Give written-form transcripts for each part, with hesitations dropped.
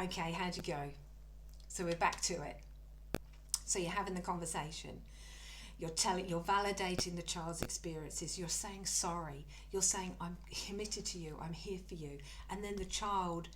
Okay, how'd you go? So we're back to it. So you're having the conversation. You're validating the child's experiences. You're saying sorry. You're saying I'm committed to you. I'm here for you. And then the child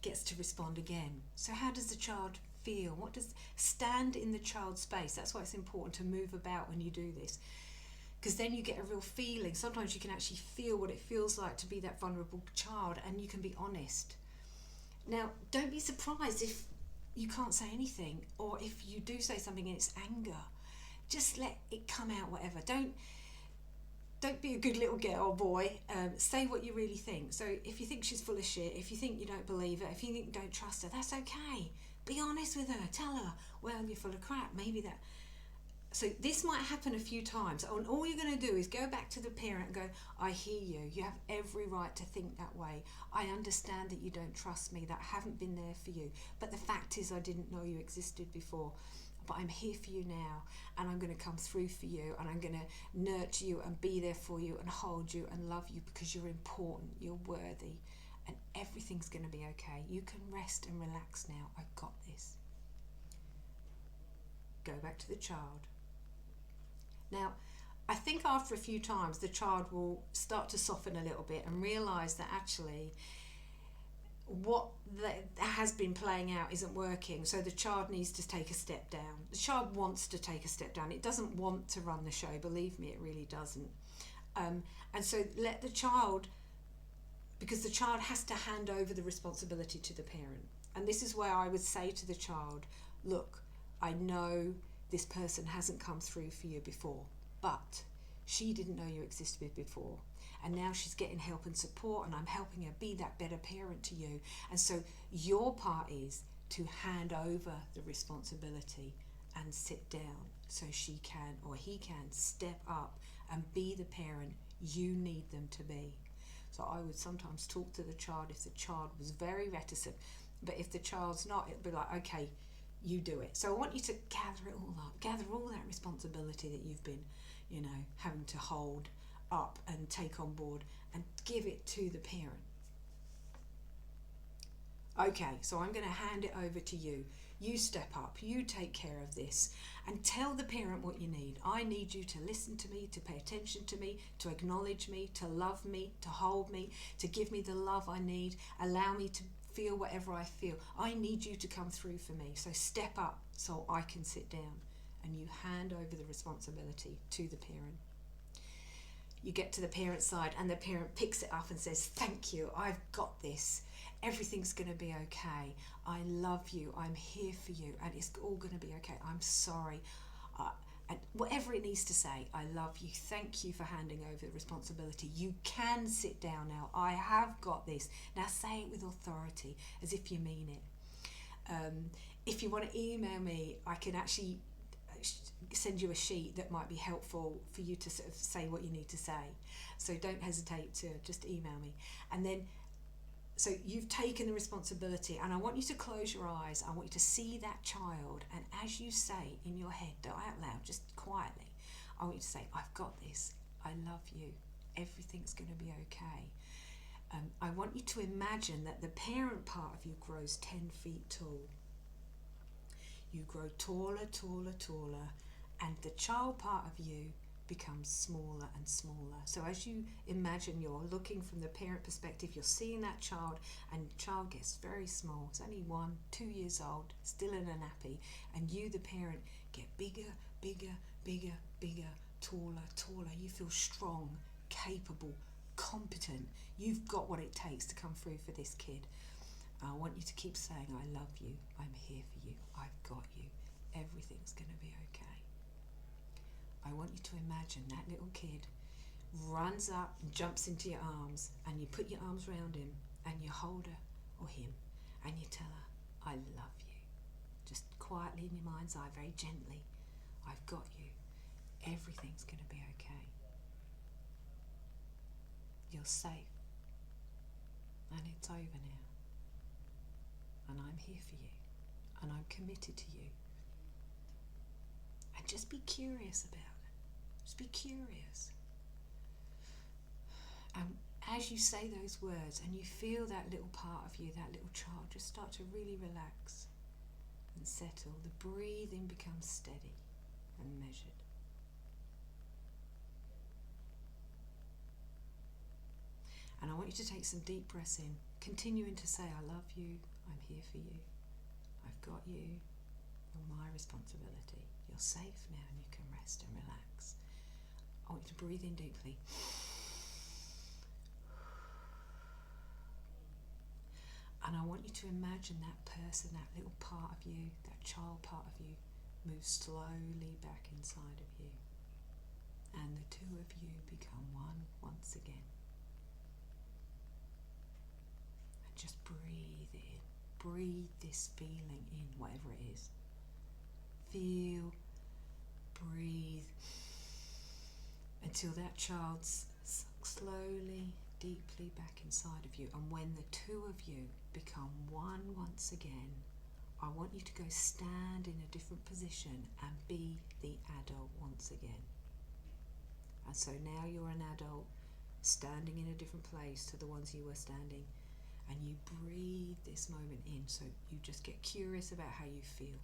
gets to respond again. So how does the child feel? What does stand in the child's space? That's why it's important to move about when you do this. Because then you get a real feeling. Sometimes you can actually feel what it feels like to be that vulnerable child, and you can be honest. Now, don't be surprised if you can't say anything, or if you do say something and it's anger. Just let it come out, whatever. Don't be a good little girl or boy. Say what you really think. So if you think she's full of shit, if you think you don't believe her, if you think you don't trust her, that's okay. Be honest with her. Tell her, well, you're full of crap. Maybe that. So this might happen a few times. And all you're going to do is go back to the parent and go, I hear you. You have every right to think that way. I understand that you don't trust me, that I haven't been there for you. But the fact is I didn't know you existed before. But I'm here for you now, and I'm going to come through for you, and I'm going to nurture you and be there for you and hold you and love you because you're important, you're worthy, and everything's going to be okay. You can rest and relax now. I've got this. Go back to the child. Now, I think after a few times, the child will start to soften a little bit and realise that actually what has been playing out isn't working, so the child needs to take a step down. The child wants to take a step down. It doesn't want to run the show, believe me, it really doesn't. And so let the child, because the child has to hand over the responsibility to the parent. And this is where I would say to the child, look, I know this person hasn't come through for you before, but she didn't know you existed before. And now she's getting help and support, and I'm helping her be that better parent to you. And so your part is to hand over the responsibility and sit down so she can or he can step up and be the parent you need them to be. So I would sometimes talk to the child if the child was very reticent, but if the child's not, it'd be like, okay, you do it. So I want you to gather it all up, gather all that responsibility that you've been, having to hold up and take on board, and give it to the parent. Okay, so I'm going to hand it over to you. You step up, you take care of this, and tell the parent what you need. I need you to listen to me, to pay attention to me, to acknowledge me, to love me, to hold me, to give me the love I need, allow me to feel whatever I feel. I need you to come through for me. So step up so I can sit down, and you hand over the responsibility to the parent. You get to the parent side, and the parent picks it up and says, thank you, I've got this. Everything's going to be okay. I love you. I'm here for you, and it's all going to be okay. I'm sorry. And whatever it needs to say, I love you. Thank you for handing over the responsibility. You can sit down now. I have got this. Now say it with authority, as if you mean it. If you want to email me, I can actually send you a sheet that might be helpful for you to sort of say what you need to say. So don't hesitate to just email me. And then, so you've taken the responsibility, and I want you to close your eyes. I want you to see that child, and as you say in your head, don't out loud, just quietly, I want you to say, I've got this. I love you. Everything's going to be okay. I want you to imagine that the parent part of you grows 10 feet tall. You grow taller, taller, taller, and the child part of you becomes smaller and smaller. So as you imagine you're looking from the parent perspective, you're seeing that child, and the child gets very small. It's only 1, 2 years old, still in a nappy, and you, the parent, get bigger, bigger, bigger, bigger, taller, taller. You feel strong, capable, competent. You've got what it takes to come through for this kid. I want you to keep saying, I love you, I'm here for you, I've got you, everything's going to be okay. I want you to imagine that little kid runs up and jumps into your arms, and you put your arms around him, and you hold her or him, and you tell her, I love you. Just quietly in your mind's eye, very gently, I've got you, everything's going to be okay. You're safe, and it's over now. And I'm here for you, and I'm committed to you. And just be curious about it. Just be curious. And as you say those words and you feel that little part of you, that little child, just start to really relax and settle, the breathing becomes steady and measured. And I want you to take some deep breaths in, continuing to say, I love you, I'm here for you, I've got you, you're my responsibility, you're safe now and you can rest and relax. I want you to breathe in deeply. And I want you to imagine that person, that little part of you, that child part of you, move slowly back inside of you. And the two of you become one once again. And just breathe in. Breathe this feeling in, whatever it is. Feel, breathe, until that child's slowly, deeply back inside of you. And when the two of you become one once again, I want you to go stand in a different position and be the adult once again. And so now you're an adult standing in a different place to the ones you were standing, and you breathe this moment in. So you just get curious about how you feel.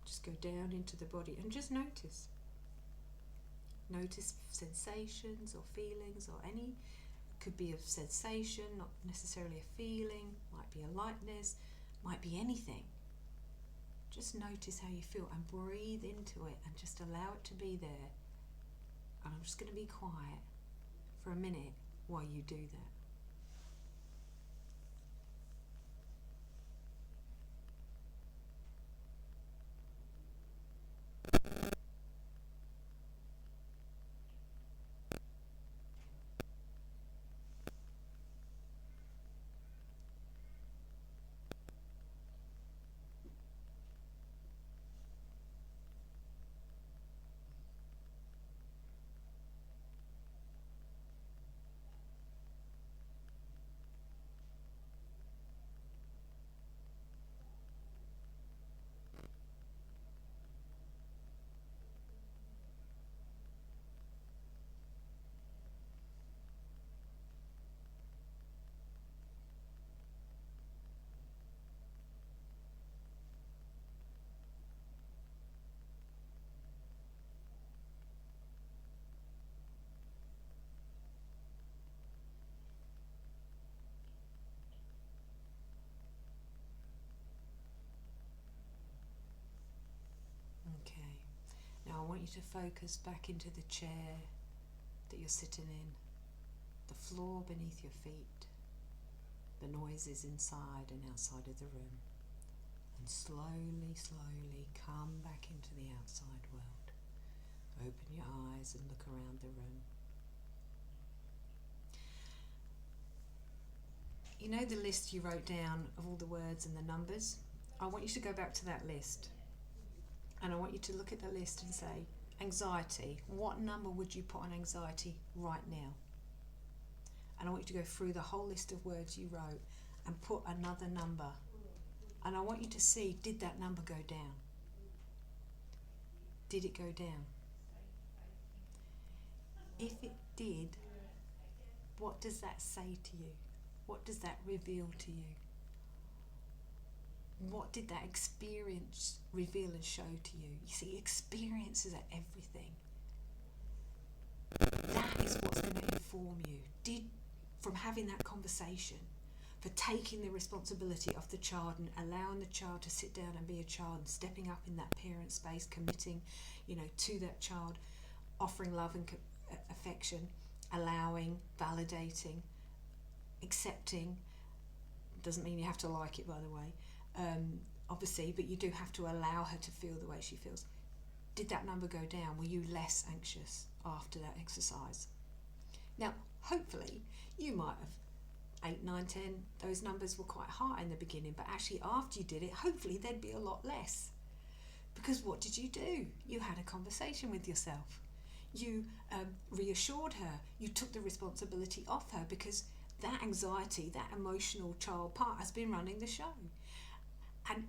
Just go down into the body and just notice. Notice sensations or feelings or any. Could be a sensation, not necessarily a feeling. Might be a lightness. Might be anything. Just notice how you feel and breathe into it and just allow it to be there. And I'm just going to be quiet for a minute while you do that. Okay. Now I want you to focus back into the chair that you're sitting in, the floor beneath your feet, the noises inside and outside of the room, and slowly, slowly come back into the outside world. Open your eyes and look around the room. You know the list you wrote down of all the words and the numbers? I want you to go back to that list. And I want you to look at the list and say, anxiety, what number would you put on anxiety right now? And I want you to go through the whole list of words you wrote and put another number. And I want you to see, did that number go down? Did it go down? If it did, what does that say to you? What does that reveal to you? What did that experience reveal and show to you? You see, experiences are everything. That is what's going to inform you. From having that conversation, for taking the responsibility of the child and allowing the child to sit down and be a child and stepping up in that parent space, committing, to that child, offering love and affection, allowing, validating, accepting. Doesn't mean you have to like it, by the way. Obviously, but you do have to allow her to feel the way she feels. Did that number go down? Were you less anxious after that exercise? Now, hopefully, you might have 8, 9, 10, those numbers were quite high in the beginning, but actually after you did it, hopefully there'd be a lot less. Because what did you do? You had a conversation with yourself. You reassured her. You took the responsibility off her, because that anxiety, that emotional child part has been running the show. And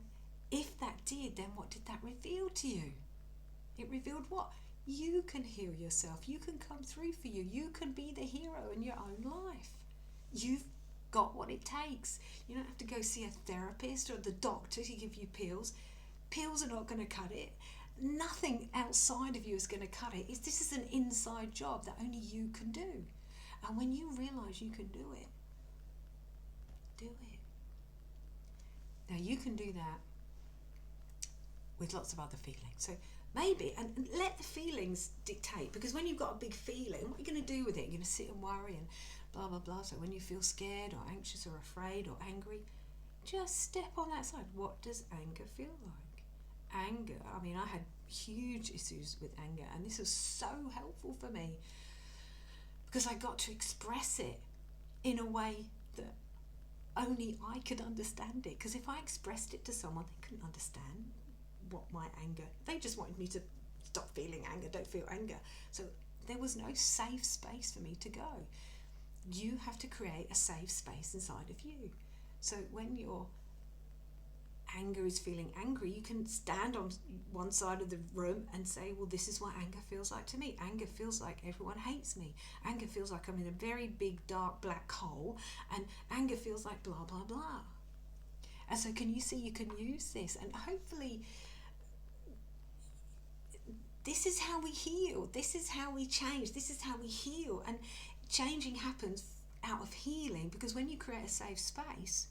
if that did, then what did that reveal to you? It revealed what? You can heal yourself. You can come through for you. You can be the hero in your own life. You've got what it takes. You don't have to go see a therapist or the doctor to give you pills. Pills are not going to cut it. Nothing outside of you is going to cut it. This is an inside job that only you can do. And when you realise you can do it, do it. Now you can do that with lots of other feelings. So maybe, and let the feelings dictate, because when you've got a big feeling, what are you going to do with it? You're going to sit and worry and blah, blah, blah. So when you feel scared or anxious or afraid or angry, just step on that side. What does anger feel like? Anger, I mean, I had huge issues with anger, and this was so helpful for me because I got to express it in a way that only I could understand it. Because if I expressed it to someone, they couldn't understand what my anger, they just wanted me to stop feeling anger, don't feel anger. So there was no safe space for me to go. You have to create a safe space inside of you. So when your anger is feeling angry, you can stand on one side of the room and say, well, this is what anger feels like to me. Anger feels like everyone hates me. Anger feels like I'm in a very big dark black hole, and anger feels like blah blah blah. And so can you see, you can use this, and hopefully this is how we heal, this is how we change, this is how we heal. And changing happens out of healing, because when you create a safe space,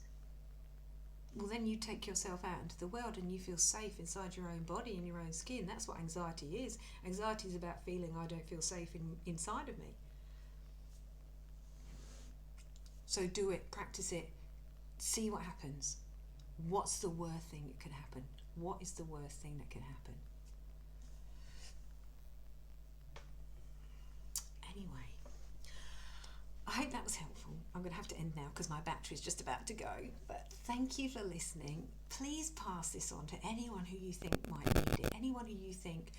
well, then you take yourself out into the world and you feel safe inside your own body and your own skin. That's what anxiety is. Anxiety is about feeling I don't feel safe inside of me. So do it, practice it, see what happens. What's the worst thing that can happen? What is the worst thing that can happen? Anyway, I hope that was helpful. I'm going to have to end now because my battery is just about to go. But thank you for listening. Please pass this on to anyone who you think might need it, anyone who you think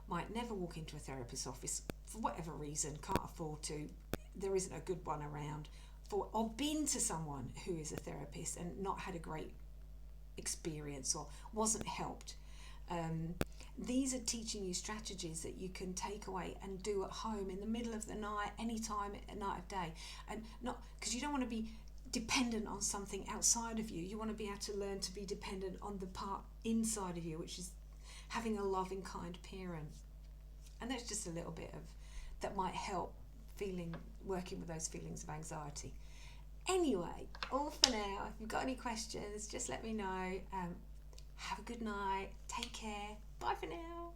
might never walk into a therapist's office for whatever reason, can't afford to, there isn't a good one around, or been to someone who is a therapist and not had a great experience or wasn't helped. These are teaching you strategies that you can take away and do at home in the middle of the night, any time at night of day, and not because you don't want to be dependent on something outside of you. You want to be able to learn to be dependent on the part inside of you, which is having a loving, kind parent. And that's just a little bit of that might help working with those feelings of anxiety. Anyway, all for now. If you've got any questions, just let me know. Have a good night. Take care. Bye for now.